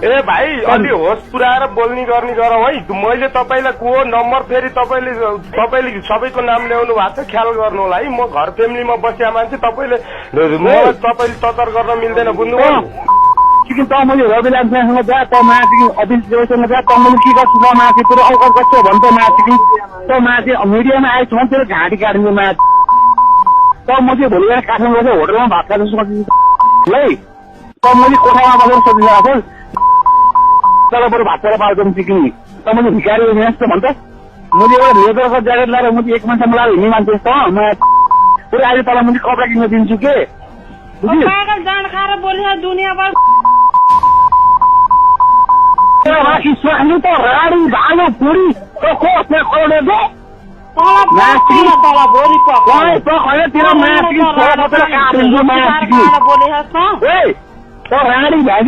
ए भाइ अलि होस पुऱ्याएर बोल्ने गर्ने गरौँ है। मैले तपाईँलाई को नम्बर फेरि तपाईँले सबैको नाम ल्याउनु भएको छ, ख्याल गर्नु होला है। म घर फ्यामिलीमा बसिया मान्छे, तपाईँले ततर गर्न मिल्दैन, बुझ्नुभयो? त मैले रविलालसँग जा, त माथि अफिस देवसँग जा, त मैले के गर्छु त माथि पुरो अवकाश गर्छ भन्छ माथि त माथि मिडियामा आएछ भने तेरो घाँटी काट्ने माथि त म चाहिँ भोलि बिहान काठमाडौँ गएर होटलमा भात खाँदैछु है। त मैले कोठामा बसेर सोधिरहेको छु तर बरु भात खाएर पाउँछ सिक्ने त मैले भिखारी हुनेछ भन्छ। मैले एउटा लेदरको ज्याकेट लगाएर म एक मान्छे लगाएर हिँड्ने मान्छे त म पुरै अहिले तल मैले कपडा किन्न दिन्छु के स्वामी त राडी भालो पुरी खोज्ने खोले दे राडी भाइ